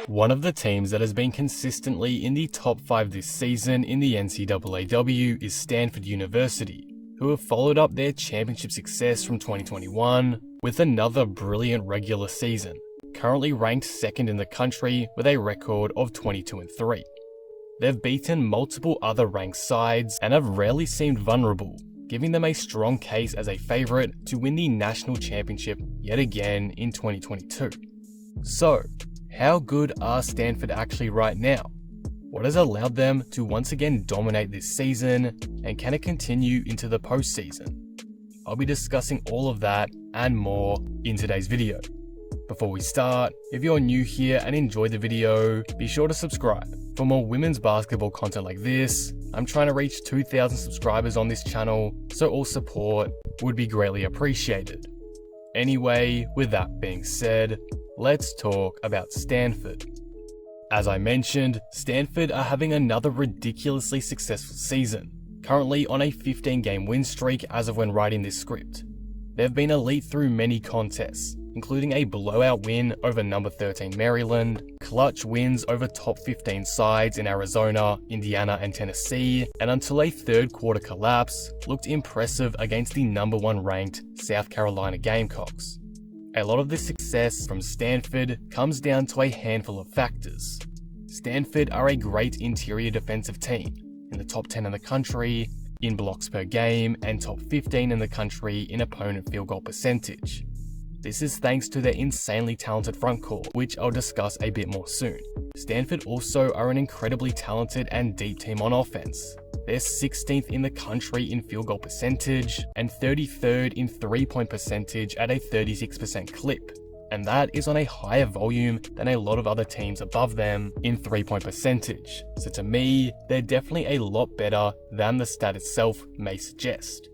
One of the teams that has been consistently in the top 5 this season in the NCAAW is Stanford University, who have followed up their championship success from 2021 with another brilliant regular season, currently ranked 2nd in the country with a record of 22-3. They've beaten multiple other ranked sides and have rarely seemed vulnerable, giving them a strong case as a favourite to win the national championship yet again in 2022. So, how good are Stanford actually right now? What has allowed them to once again dominate this season, and can it continue into the postseason? I'll be discussing all of that and more in today's video. Before we start, if you're new here and enjoy the video, be sure to subscribe. For more women's basketball content like this, I'm trying to reach 2,000 subscribers on this channel, so all support would be greatly appreciated. Anyway, with that being said, let's talk about Stanford. As I mentioned, Stanford are having another ridiculously successful season, currently on a 15-game win streak as of when writing this script. They've been elite through many contests, including a blowout win over number 13 Maryland, clutch wins over top 15 sides in Arizona, Indiana, and Tennessee, and until a third quarter collapse, looked impressive against the number 1 ranked South Carolina Gamecocks. A lot of this success from Stanford comes down to a handful of factors. Stanford are a great interior defensive team, in the top 10 in the country in blocks per game and top 15 in the country in opponent field goal percentage. This is thanks to their insanely talented front court, which I'll discuss a bit more soon. Stanford also are an incredibly talented and deep team on offense. They're 16th in the country in field goal percentage and 33rd in 3-point percentage at a 36% clip. And that is on a higher volume than a lot of other teams above them in 3-point percentage. So to me, they're definitely a lot better than the stat itself may suggest.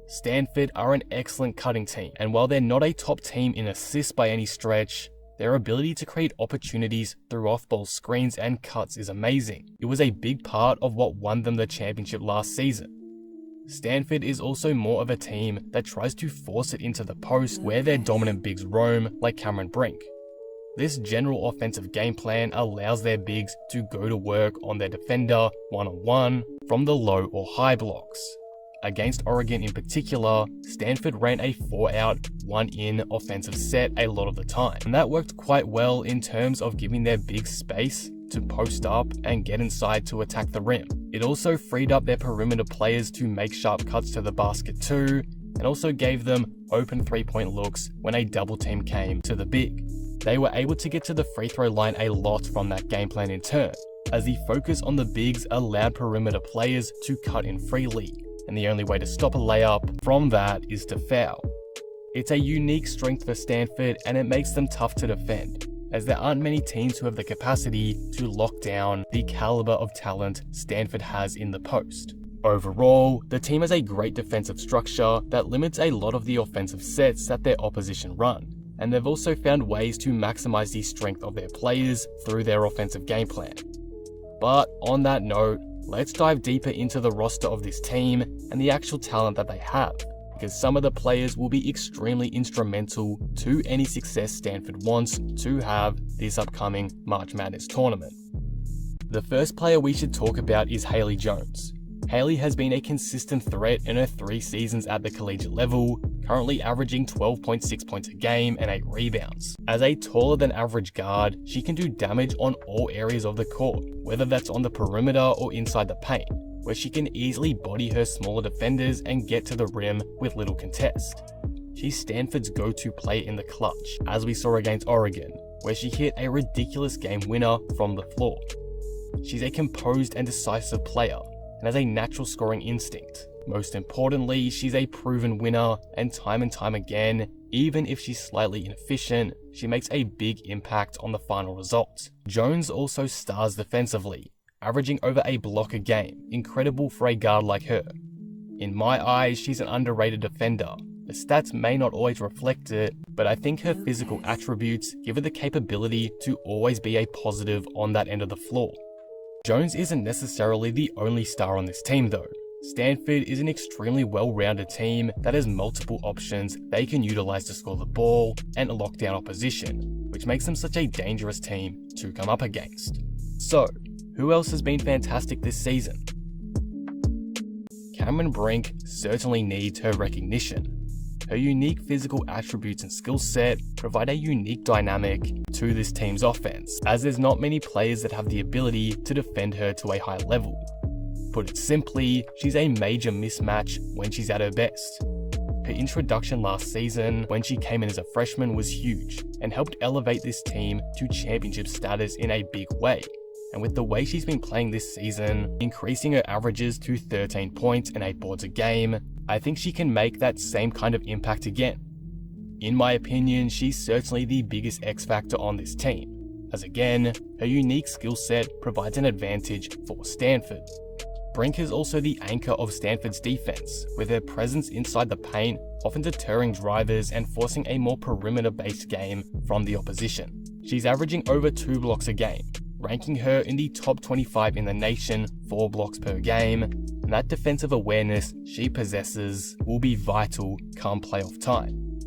Stanford are an excellent cutting team, and while they're not a top team in assists by any stretch, their ability to create opportunities through off-ball screens and cuts is amazing. It was a big part of what won them the championship last season. Stanford is also more of a team that tries to force it into the post where their dominant bigs roam, like Cameron Brink. This general offensive game plan allows their bigs to go to work on their defender one-on-one from the low or high blocks. Against Oregon in particular, Stanford ran a 4-out, 1-in offensive set a lot of the time, and that worked quite well in terms of giving their big space to post up and get inside to attack the rim. It also freed up their perimeter players to make sharp cuts to the basket too, and also gave them open 3-point looks when a double team came to the big. They were able to get to the free throw line a lot from that game plan in turn, as the focus on the bigs allowed perimeter players to cut in freely, and the only way to stop a layup from that is to foul. It's a unique strength for Stanford, and it makes them tough to defend, as there aren't many teams who have the capacity to lock down the caliber of talent Stanford has in the post. Overall, the team has a great defensive structure that limits a lot of the offensive sets that their opposition run, and they've also found ways to maximize the strength of their players through their offensive game plan. But on that note, let's dive deeper into the roster of this team and the actual talent that they have, because some of the players will be extremely instrumental to any success Stanford wants to have this upcoming March Madness tournament. The first player we should talk about is Hayley Jones. Hayley has been a consistent threat in her 3 seasons at the collegiate level, currently averaging 12.6 points a game and 8 rebounds. As a taller than average guard, she can do damage on all areas of the court, whether that's on the perimeter or inside the paint, where she can easily body her smaller defenders and get to the rim with little contest. She's Stanford's go-to player in the clutch, as we saw against Oregon, where she hit a ridiculous game winner from the floor. She's a composed and decisive player, and has a natural scoring instinct. Most importantly, she's a proven winner, and time again, even if she's slightly inefficient, she makes a big impact on the final result. Jones also stars defensively, averaging over a block a game, incredible for a guard like her. In my eyes, she's an underrated defender. The stats may not always reflect it, but I think her physical attributes give her the capability to always be a positive on that end of the floor. Jones isn't necessarily the only star on this team though. Stanford is an extremely well-rounded team that has multiple options they can utilize to score the ball and lock down opposition, which makes them such a dangerous team to come up against. So, who else has been fantastic this season? Cameron Brink certainly needs her recognition. Her unique physical attributes and skill set provide a unique dynamic to this team's offense, as there's not many players that have the ability to defend her to a high level. Put it simply, she's a major mismatch when she's at her best. Her introduction last season, when she came in as a freshman, was huge and helped elevate this team to championship status in a big way. And with the way she's been playing this season, increasing her averages to 13 points and 8 boards a game, I think she can make that same kind of impact again. In my opinion, she's certainly the biggest X factor on this team, as again, her unique skill set provides an advantage for Stanford. Brink is also the anchor of Stanford's defense, with her presence inside the paint often deterring drivers and forcing a more perimeter-based game from the opposition. She's averaging over 2 blocks a game, ranking her in the top 25 in the nation for blocks per game, and that defensive awareness she possesses will be vital come playoff time.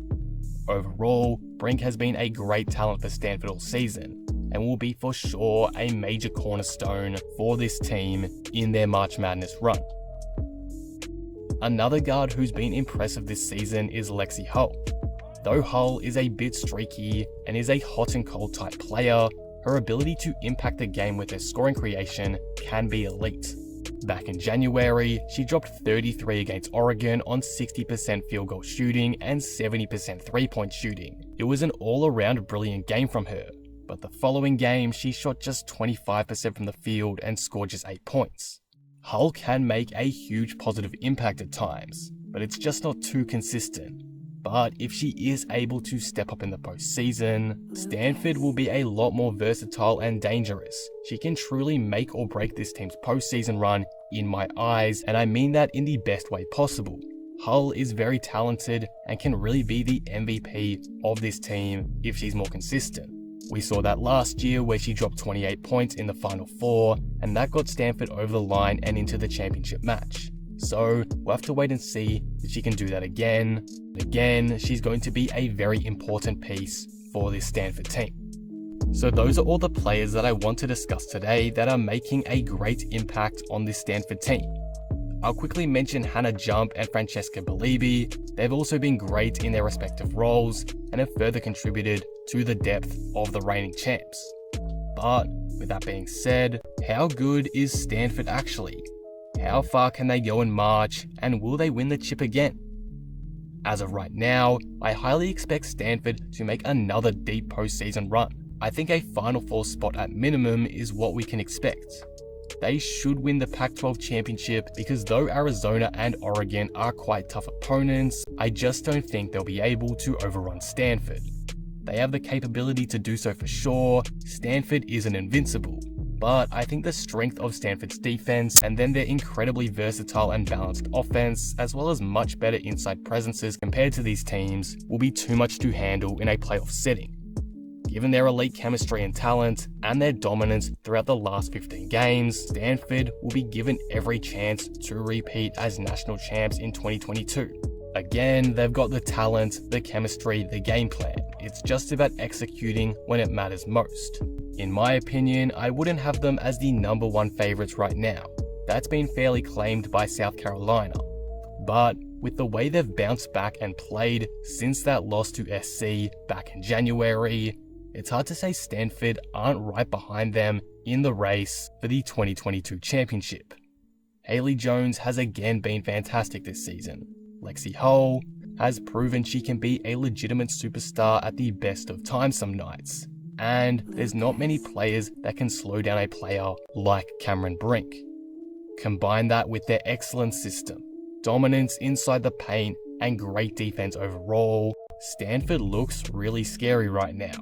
Overall, Brink has been a great talent for Stanford all season, and will be for sure a major cornerstone for this team in their March Madness run. Another guard who's been impressive this season is Lexi Hull. Though Hull is a bit streaky and is a hot and cold type player, her ability to impact the game with her scoring creation can be elite. Back in January, she dropped 33 against Oregon on 60% field goal shooting and 70% 3-point shooting. It was an all-around brilliant game from her, but the following game she shot just 25% from the field and scored just 8 points. Hull can make a huge positive impact at times, but it's just not too consistent. But if she is able to step up in the postseason, Stanford will be a lot more versatile and dangerous. She can truly make or break this team's postseason run in my eyes, and I mean that in the best way possible. Hull is very talented and can really be the MVP of this team if she's more consistent. We saw that last year where she dropped 28 points in the Final Four, and that got Stanford over the line and into the championship match. So we'll have to wait and see if she can do that again. Again, she's going to be a very important piece for this Stanford team. So those are all the players that I want to discuss today that are making a great impact on this Stanford team. I'll quickly mention Hannah Jump and Francesca Belibi. They've also been great in their respective roles and have further contributed to the depth of the reigning champs. But with that being said, how good is Stanford actually? How far can they go in March, and will they win the chip again? As of right now, I highly expect Stanford to make another deep postseason run. I think a Final Four spot at minimum is what we can expect. They should win the Pac-12 championship because though Arizona and Oregon are quite tough opponents, I just don't think they'll be able to overrun Stanford. They have the capability to do so for sure. Stanford isn't invincible, but I think the strength of Stanford's defense and then their incredibly versatile and balanced offense, as well as much better inside presences compared to these teams, will be too much to handle in a playoff setting. Given their elite chemistry and talent, and their dominance throughout the last 15 games, Stanford will be given every chance to repeat as national champs in 2022. Again, they've got the talent, the chemistry, the game plan. It's just about executing when it matters most. In my opinion, I wouldn't have them as the number one favourites right now. That's been fairly claimed by South Carolina. But with the way they've bounced back and played since that loss to SC back in January, it's hard to say Stanford aren't right behind them in the race for the 2022 championship. Hayley Jones has again been fantastic this season. Lexi Hull has proven she can be a legitimate superstar at the best of times some nights. And there's not many players that can slow down a player like Cameron Brink. Combine that with their excellent system, dominance inside the paint, and great defense overall, Stanford looks really scary right now.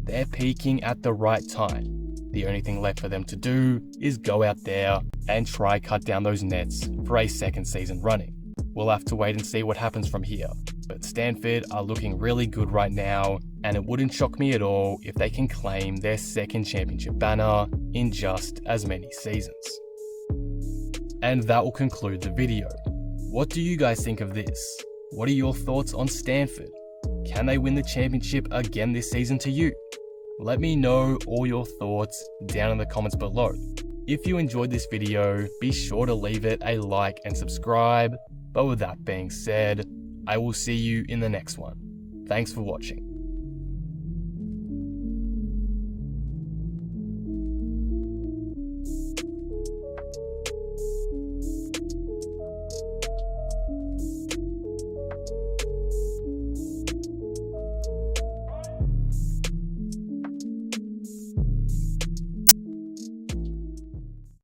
They're peaking at the right time. The only thing left for them to do is go out there and try cut down those nets for a second season running. We'll have to wait and see what happens from here. But Stanford are looking really good right now, and it wouldn't shock me at all if they can claim their second championship banner in just as many seasons. And that will conclude the video. What do you guys think of this? What are your thoughts on Stanford? Can they win the championship again this season to you? Let me know all your thoughts down in the comments below. If you enjoyed this video, be sure to leave it a like and subscribe. But with that being said, I will see you in the next one. Thanks for watching.